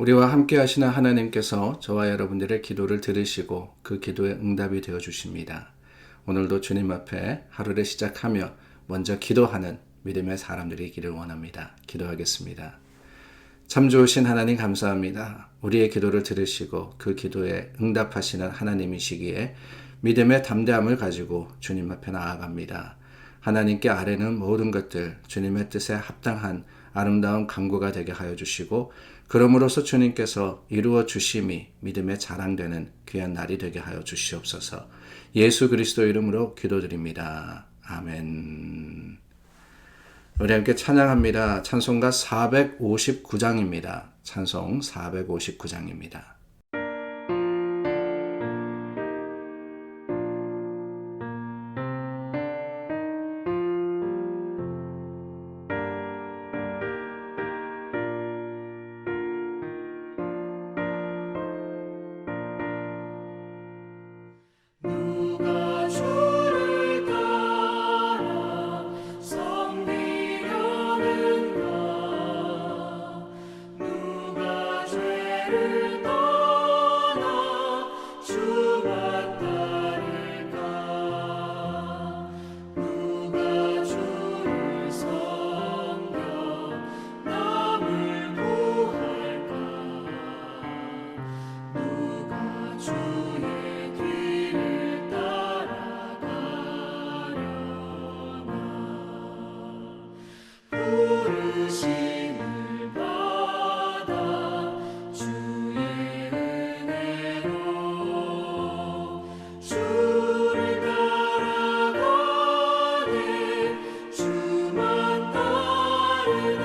우리와 함께 하시는 하나님께서 저와 여러분들의 기도를 들으시고 그 기도에 응답이 되어 주십니다. 오늘도 주님 앞에 하루를 시작하며 먼저 기도하는 믿음의 사람들이 있기를 원합니다. 기도하겠습니다. 참 좋으신 하나님 감사합니다. 우리의 기도를 들으시고 그 기도에 응답하시는 하나님이시기에 믿음의 담대함을 가지고 주님 앞에 나아갑니다. 하나님께 아뢰는 모든 것들 주님의 뜻에 합당한 아름다운 간구가 되게 하여 주시고 그러므로서 주님께서 이루어 주심이 믿음의 자랑되는 귀한 날이 되게 하여 주시옵소서. 예수 그리스도 이름으로 기도드립니다. 아멘. 우리 함께 찬양합니다. 찬송가 459장입니다. 찬송 459장입니다. 누가 주를 따라 섬기려는가 누가 죄를 떠나 주만 따를까 누가 주를 섬겨 남을 구할까 누가 주의 뒤를 따라가려나 부르심을 받아 주의 은혜로 주를 따라가네 주만 따르네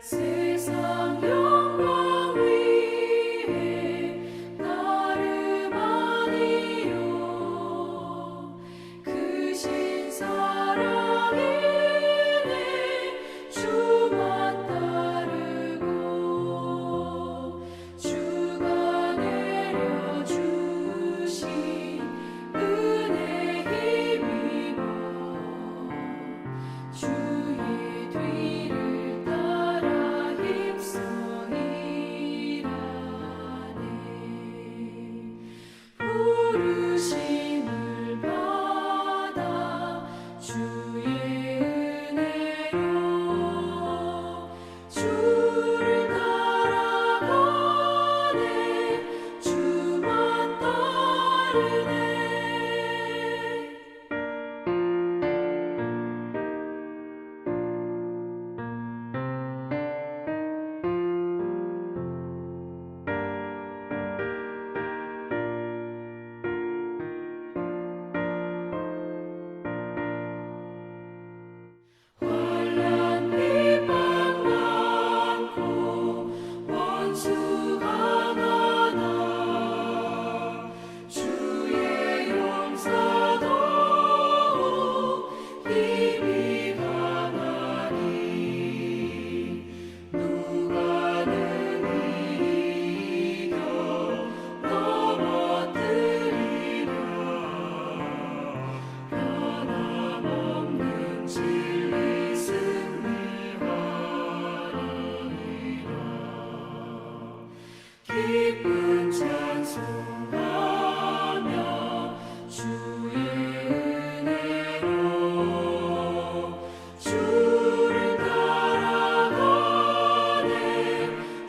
세상 영광 위에 나름 아니요 크신 사랑이네 주만 따르고 주가 내려주신 은혜 힘입어 주의 뒤를 따라 힘써 일하네 부르심을 받아 주의 은혜로 주를 따라가네 주만 따르네 환난 비방 많고 원수가 많아 주의 용사도 힘이 강하니 누가 능히 이겨 넘어뜨리랴 변함없는 진리 승리하리라 기쁜 찬송하며 주의 은혜로 주를 따라가네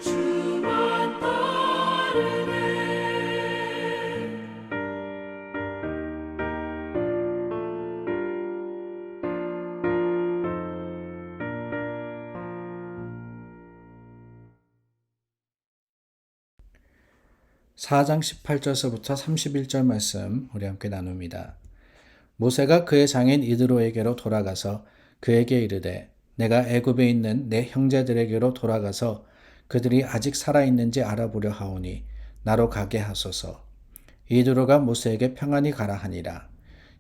주만 따르네 사장 18절서부터 31절 말씀 우리 함께 나눕니다. 모세가 그의 장인 이드로에게로 돌아가서 그에게 이르되 내가 애굽에 있는 내 형제들에게로 돌아가서 그들이 아직 살아있는지 알아보려 하오니 나로 가게 하소서. 이드로가 모세에게 평안히 가라 하니라.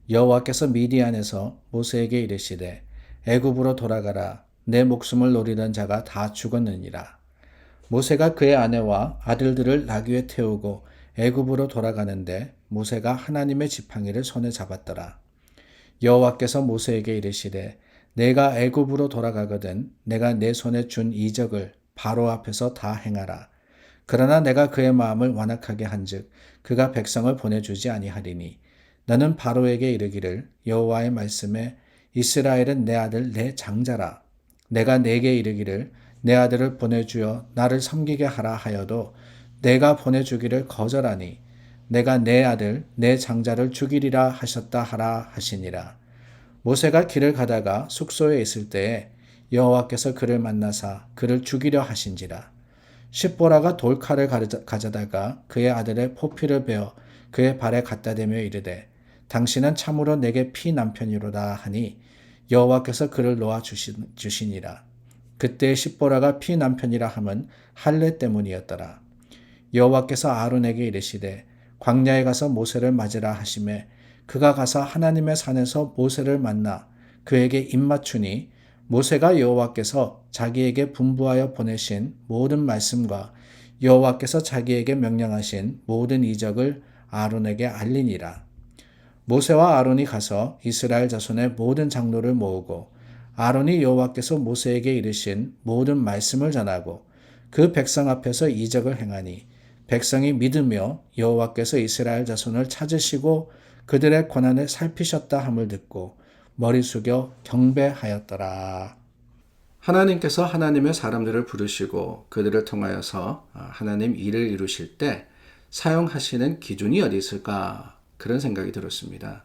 여호와께서 미디안에서 모세에게 이르시되 애굽으로 돌아가라 내 목숨을 노리던 자가 다 죽었느니라. 모세가 그의 아내와 아들들을 나귀에 태우고 애굽으로 돌아가는데 모세가 하나님의 지팡이를 손에 잡았더라. 여호와께서 모세에게 이르시되 내가 애굽으로 돌아가거든 내가 내 손에 준 이적을 바로 앞에서 다 행하라. 그러나 내가 그의 마음을 완악하게 한즉 그가 백성을 보내주지 아니하리니 너는 바로에게 이르기를 여호와의 말씀에 이스라엘은 내 아들 내 장자라. 내가 내게 이르기를 내 아들을 보내주어 나를 섬기게 하라 하여도 내가 보내주기를 거절하니 내가 내 아들 내 장자를 죽이리라 하셨다 하라 하시니라. 모세가 길을 가다가 숙소에 있을 때에 여호와께서 그를 만나사 그를 죽이려 하신지라. 십보라가 돌칼을 가져다가 그의 아들의 포피를 베어 그의 발에 갖다 대며 이르되 당신은 참으로 내게 피 남편이로다 하니 여호와께서 그를 놓아 주시니라. 그때 십보라가 피 남편이라 함은 할례 때문이었더라. 여호와께서 아론에게 이르시되 광야에 가서 모세를 맞으라 하시매 그가 가서 하나님의 산에서 모세를 만나 그에게 입맞추니 모세가 여호와께서 자기에게 분부하여 보내신 모든 말씀과 여호와께서 자기에게 명령하신 모든 이적을 아론에게 알리니라. 모세와 아론이 가서 이스라엘 자손의 모든 장로를 모으고 아론이 여호와께서 모세에게 이르신 모든 말씀을 전하고 그 백성 앞에서 이적을 행하니 백성이 믿으며 여호와께서 이스라엘 자손을 찾으시고 그들의 고난을 살피셨다 함을 듣고 머리 숙여 경배하였더라. 하나님께서 하나님의 사람들을 부르시고 그들을 통하여서 하나님 일을 이루실 때 사용하시는 기준이 어디 있을까? 그런 생각이 들었습니다.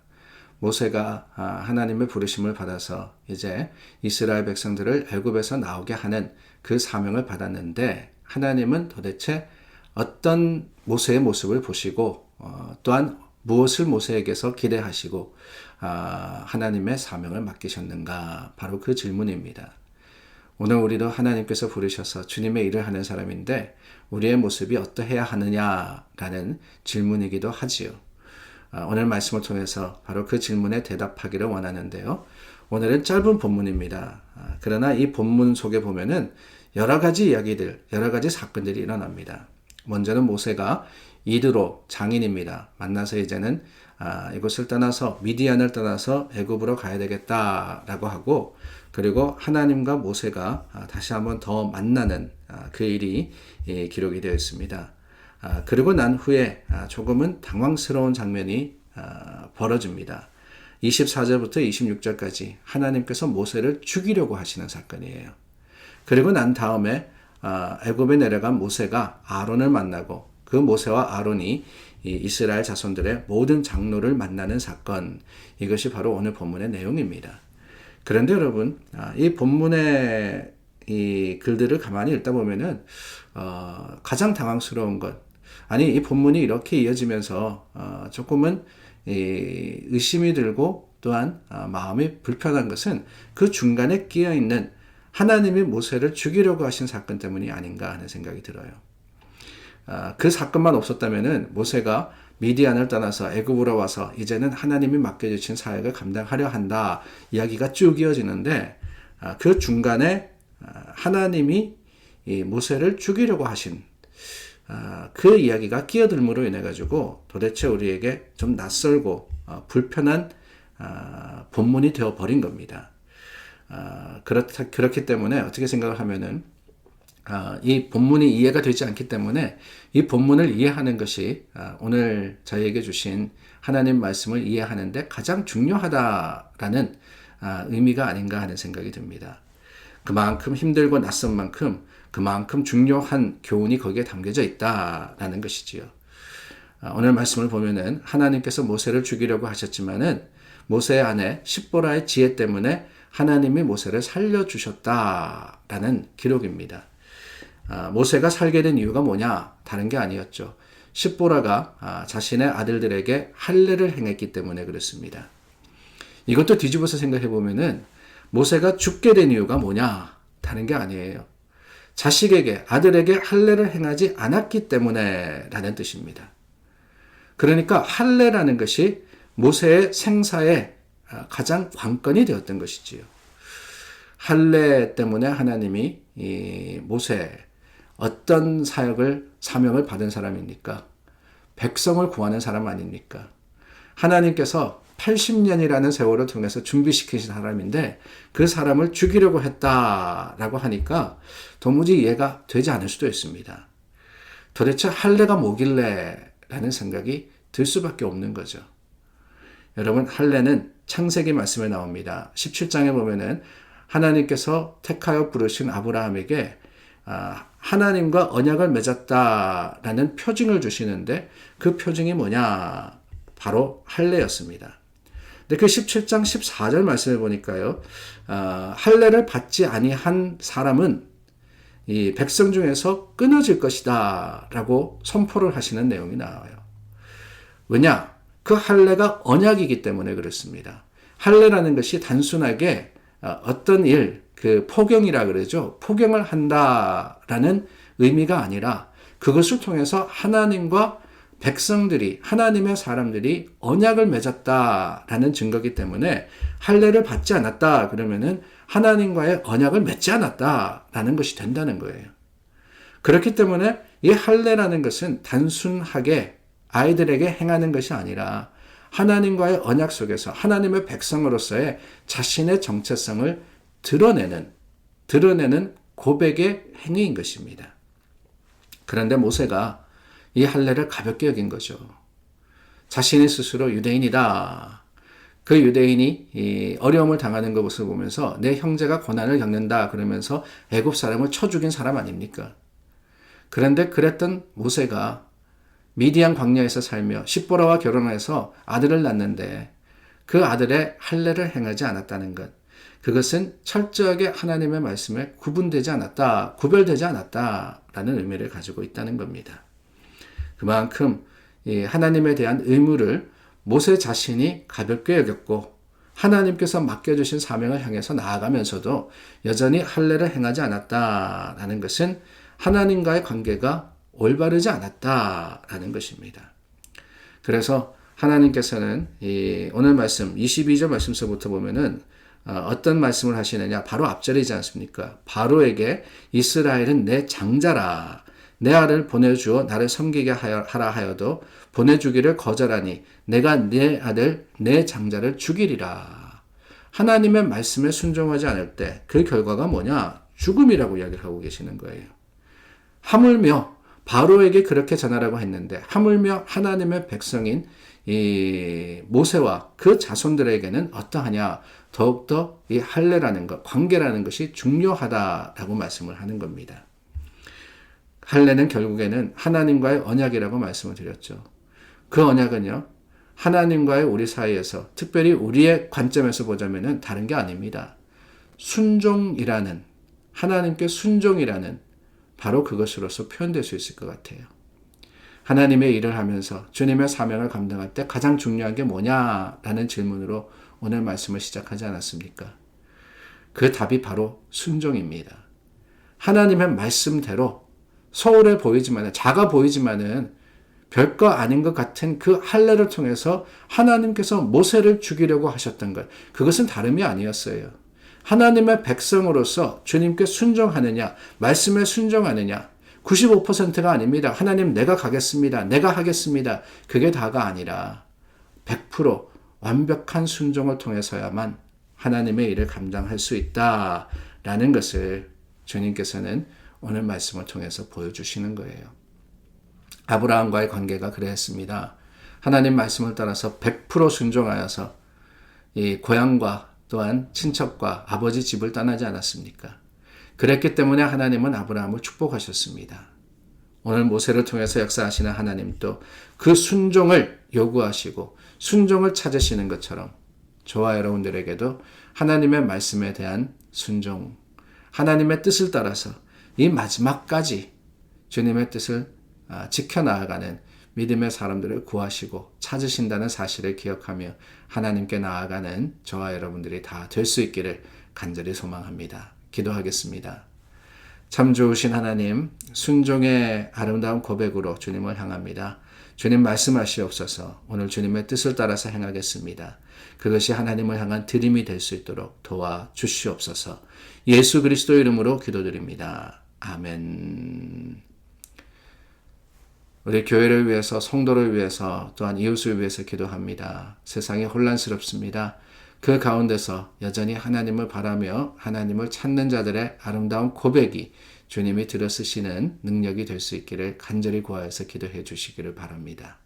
모세가 하나님의 부르심을 받아서 이제 이스라엘 백성들을 애굽에서 나오게 하는 그 사명을 받았는데 하나님은 도대체 어떤 모세의 모습을 보시고 또한 무엇을 모세에게서 기대하시고 하나님의 사명을 맡기셨는가? 바로 그 질문입니다. 오늘 우리도 하나님께서 부르셔서 주님의 일을 하는 사람인데 우리의 모습이 어떠해야 하느냐라는 질문이기도 하지요. 오늘 말씀을 통해서 바로 그 질문에 대답하기를 원하는데요. 오늘은 짧은 본문입니다. 그러나 이 본문 속에 보면은 여러 가지 이야기들, 여러 가지 사건들이 일어납니다. 먼저는 모세가 이드로 장인입니다. 만나서 이제는 이곳을 떠나서 미디안을 떠나서 애굽으로 가야 되겠다라고 하고 그리고 하나님과 모세가 다시 한번 더 만나는 그 일이 기록이 되어 있습니다. 그리고 난 후에 조금은 당황스러운 장면이 벌어집니다. 24절부터 26절까지 하나님께서 모세를 죽이려고 하시는 사건이에요. 그리고 난 다음에 애굽에 내려간 모세가 아론을 만나고 그 모세와 아론이 이스라엘 자손들의 모든 장로를 만나는 사건, 이것이 바로 오늘 본문의 내용입니다. 그런데 여러분, 이 본문의 이 글들을 가만히 읽다 보면은 가장 당황스러운 것, 아니 이 본문이 이렇게 이어지면서 조금은 의심이 들고 또한 마음이 불편한 것은 그 중간에 끼어 있는 하나님이 모세를 죽이려고 하신 사건 때문이 아닌가 하는 생각이 들어요. 그 사건만 없었다면은 모세가 미디안을 떠나서 애굽으로 와서 이제는 하나님이 맡겨주신 사역을 감당하려 한다 이야기가 쭉 이어지는데 그 중간에 하나님이 이 모세를 죽이려고 하신 그 이야기가 끼어들므로 인해 가지고 도대체 우리에게 좀 낯설고 불편한 본문이 되어 버린 겁니다. 그렇기 때문에 어떻게 생각을 하면은 이 본문이 이해가 되지 않기 때문에 이 본문을 이해하는 것이 오늘 저희에게 주신 하나님 말씀을 이해하는데 가장 중요하다라는 의미가 아닌가 하는 생각이 듭니다. 그만큼 힘들고 낯선 만큼 그만큼 중요한 교훈이 거기에 담겨져 있다라는 것이지요. 오늘 말씀을 보면은 하나님께서 모세를 죽이려고 하셨지만은 모세의 아내 십보라의 지혜 때문에 하나님이 모세를 살려주셨다라는 기록입니다. 모세가 살게 된 이유가 뭐냐? 다른 게 아니었죠. 십보라가 자신의 아들들에게 할례를 행했기 때문에 그렇습니다. 이것도 뒤집어서 생각해 보면은 모세가 죽게 된 이유가 뭐냐? 다른 게 아니에요. 자식에게, 아들에게 할례를 행하지 않았기 때문에 라는 뜻입니다. 그러니까 할례라는 것이 모세의 생사의 가장 관건이 되었던 것이지요. 할례 때문에 하나님이 이 모세 어떤 사명을 받은 사람입니까? 백성을 구하는 사람 아닙니까? 하나님께서 80년이라는 세월을 통해서 준비시키신 사람인데 그 사람을 죽이려고 했다라고 하니까 도무지 이해가 되지 않을 수도 있습니다. 도대체 할례가 뭐길래 라는 생각이 들 수밖에 없는 거죠. 여러분, 할례는 창세기 말씀에 나옵니다. 17장에 보면은 하나님께서 택하여 부르신 아브라함에게 하나님과 언약을 맺었다라는 표징을 주시는데 그 표징이 뭐냐? 바로 할례였습니다. 근데 그 17장 14절 말씀을 보니까요, 할례를 받지 아니한 사람은 이 백성 중에서 끊어질 것이다 라고 선포를 하시는 내용이 나와요. 왜냐? 그 할례가 언약이기 때문에 그렇습니다. 할례라는 것이 단순하게 어떤 일, 그 포경이라 그러죠. 포경을 한다라는 의미가 아니라 그것을 통해서 하나님과 백성들이, 하나님의 사람들이 언약을 맺었다라는 증거이기 때문에 할례를 받지 않았다 그러면은 하나님과의 언약을 맺지 않았다라는 것이 된다는 거예요. 그렇기 때문에 이 할례라는 것은 단순하게 아이들에게 행하는 것이 아니라 하나님과의 언약 속에서 하나님의 백성으로서의 자신의 정체성을 드러내는 고백의 행위인 것입니다. 그런데 모세가 이 할례를 가볍게 여긴 거죠. 자신이 스스로 유대인이다. 그 유대인이 이 어려움을 당하는 것을 보면서 내 형제가 고난을 겪는다 그러면서 애굽 사람을 쳐 죽인 사람 아닙니까? 그런데 그랬던 모세가 미디안 광야에서 살며 십보라와 결혼해서 아들을 낳는데 그 아들의 할례를 행하지 않았다는 것. 그것은 철저하게 하나님의 말씀에 구별되지 않았다라는 의미를 가지고 있다는 겁니다. 그만큼 하나님에 대한 의무를 모세 자신이 가볍게 여겼고 하나님께서 맡겨주신 사명을 향해서 나아가면서도 여전히 할례를 행하지 않았다라는 것은 하나님과의 관계가 올바르지 않았다라는 것입니다. 그래서 하나님께서는 오늘 말씀 22절 말씀서부터 보면은 어떤 말씀을 하시느냐, 바로 앞절이지 않습니까? 바로에게 이스라엘은 내 장자라, 내 아를 보내주어 나를 섬기게 하라 하여도 보내주기를 거절하니 내가 내 아들 내 장자를 죽이리라. 하나님의 말씀에 순종하지 않을 때 그 결과가 뭐냐? 죽음이라고 이야기를 하고 계시는 거예요. 하물며 바로에게 그렇게 전하라고 했는데 하물며 하나님의 백성인 이 모세와 그 자손들에게는 어떠하냐? 더욱더 이 할례라는 것, 관계라는 것이 중요하다라고 말씀을 하는 겁니다. 할례는 결국에는 하나님과의 언약이라고 말씀을 드렸죠. 그 언약은요, 하나님과의 우리 사이에서 특별히 우리의 관점에서 보자면은 다른 게 아닙니다. 순종이라는, 하나님께 순종이라는 바로 그것으로서 표현될 수 있을 것 같아요. 하나님의 일을 하면서 주님의 사명을 감당할 때 가장 중요한 게 뭐냐라는 질문으로 오늘 말씀을 시작하지 않았습니까? 그 답이 바로 순종입니다. 하나님의 말씀대로 소홀해 보이지만, 작아 보이지만은 별거 아닌 것 같은 그 할례를 통해서 하나님께서 모세를 죽이려고 하셨던 것, 그것은 다름이 아니었어요. 하나님의 백성으로서 주님께 순종하느냐, 말씀에 순종하느냐, 95%가 아닙니다. 하나님 내가 가겠습니다. 내가 하겠습니다. 그게 다가 아니라 100% 완벽한 순종을 통해서야만 하나님의 일을 감당할 수 있다라는 것을 주님께서는 오늘 말씀을 통해서 보여주시는 거예요. 아브라함과의 관계가 그랬습니다. 하나님 말씀을 따라서 100% 순종하여서 이 고향과 또한 친척과 아버지 집을 떠나지 않았습니까? 그랬기 때문에 하나님은 아브라함을 축복하셨습니다. 오늘 모세를 통해서 역사하시는 하나님도 그 순종을 요구하시고 순종을 찾으시는 것처럼 저와 여러분들에게도 하나님의 말씀에 대한 순종, 하나님의 뜻을 따라서 이 마지막까지 주님의 뜻을 지켜나가는 믿음의 사람들을 구하시고 찾으신다는 사실을 기억하며 하나님께 나아가는 저와 여러분들이 다 될 수 있기를 간절히 소망합니다. 기도하겠습니다. 참 좋으신 하나님, 순종의 아름다운 고백으로 주님을 향합니다. 주님 말씀하시옵소서. 오늘 주님의 뜻을 따라서 행하겠습니다. 그것이 하나님을 향한 드림이 될 수 있도록 도와주시옵소서. 예수 그리스도 이름으로 기도드립니다. 아멘. 우리 교회를 위해서, 성도를 위해서, 또한 이웃을 위해서 기도합니다. 세상이 혼란스럽습니다. 그 가운데서 여전히 하나님을 바라며 하나님을 찾는 자들의 아름다운 고백이 주님이 들어쓰시는 능력이 될 수 있기를 간절히 구하여서 기도해 주시기를 바랍니다.